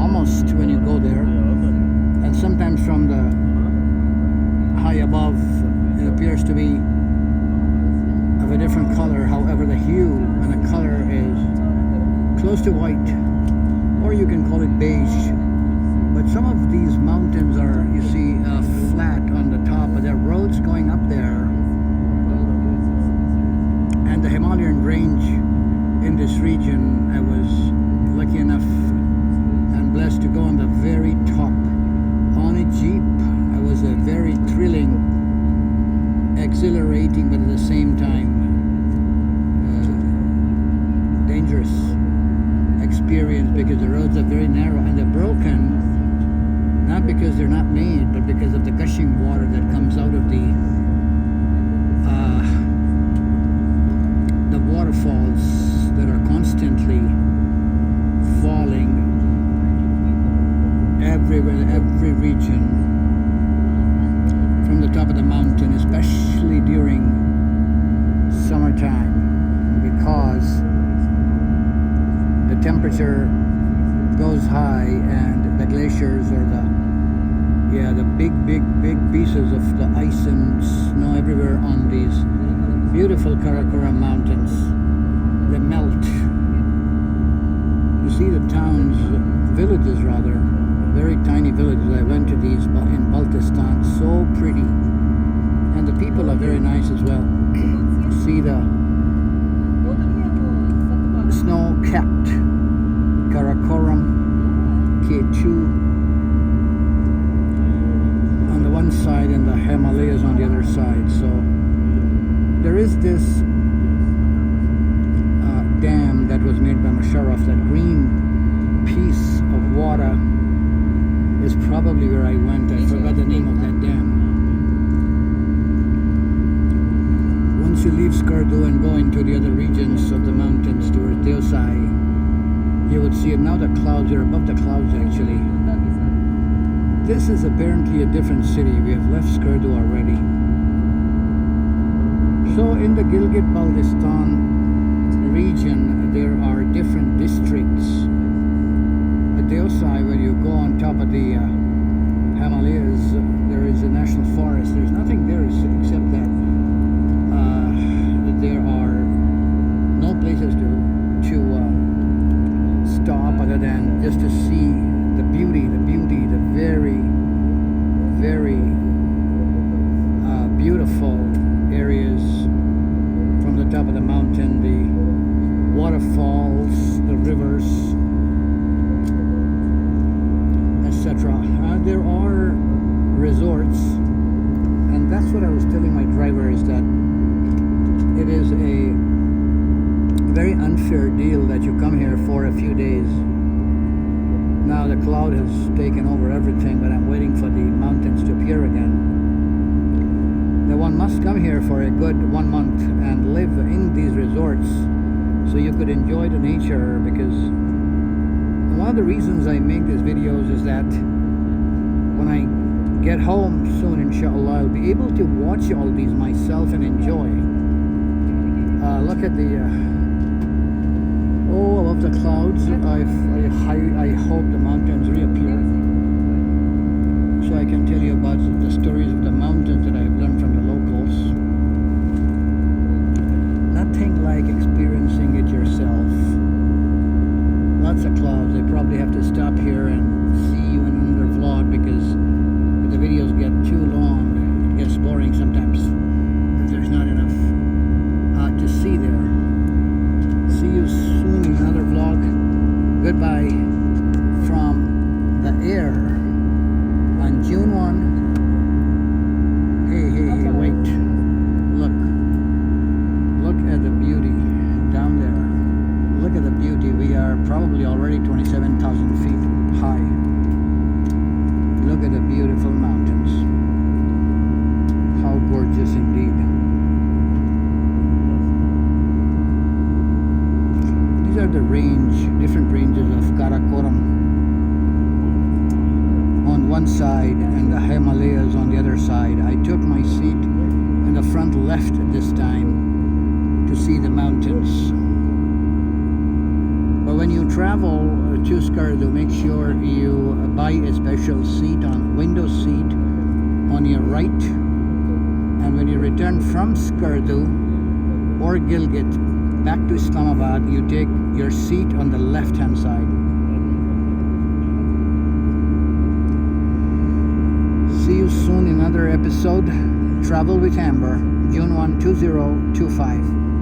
almost when you go there, and sometimes from the high above it appears to be of a different color. However, the hue and the color is close to white, or you can call it beige. But some of these mountains are, you see, flat on the top, but there are roads going up there. And the Himalayan range in this region, I was lucky enough and blessed to go on the very top on a jeep. It was a very thrilling, exhilarating, but at the same time dangerous experience, because the roads are very narrow and they're broken, not because they're not made, but because of the gushing water that comes out of the waterfalls that are constantly falling everywhere, every region from the top of the mountain, especially during summertime, because the temperature goes high and the glaciers, or the big pieces of the ice and snow everywhere on these beautiful Karakoram mountains, they melt. You see the towns, villages rather, very tiny villages. I went to these in Baltistan, so pretty, and the people are very nice as well. See the snow-capped Karakoram, K2 on the one side and the Himalayas on the other side. So there is this dam that was made by Musharraf. That green piece of water is probably where I went. I forgot the name of that dam. Once you leave Skardu and go into the other regions of the mountains towards Deosai, you would see it. Now the clouds, you're above the clouds actually. This is apparently a different city. We have left Skardu already. So in the Gilgit-Baltistan region, there are different districts. At Deosai, where you go on top of the Himalayas, there is a national forest. There's nothing there except that there are no places to stop other than just to see the beauty, the very, very beautiful areas from the top of the mountain, the waterfalls, the rivers, etc. There are resorts, and that's what I was telling my driver, is that it is a very unfair deal that you come here for a few days. Now the cloud has taken over everything, but I'm waiting for the mountains to appear again. That one must come here for a good 1 month and live in these resorts so you could enjoy the nature, because one of the reasons I make these videos is that when I get home soon, inshallah, I'll be able to watch all these myself and enjoy. Look at the above the clouds. I hope the mountains reappear so I can tell you about the stories of the mountains that I've learned from the locals. Nothing like experiencing it yourself. Lots of clouds. I probably have to stop here and see you in another vlog, because if the videos get too long, it gets boring sometimes if there's not enough to see there. See you soon in another vlog. Goodbye from the air on June 1. Hey, wait. Look at the beauty down there. Look at the beauty. We are probably already 27,000 feet high. Look at the beautiful mountains. How gorgeous indeed. These are the different ranges of Karakoram on one side and the Himalayas on the other side. I took my seat in the front left this time to see the mountains. But when you travel to Skardu, make sure you buy a special seat window seat on your right. And when you return from Skardu or Gilgit back to Islamabad, you take your seat on the left hand side. See you soon in another episode. Travel with Amber, June 1, 2025.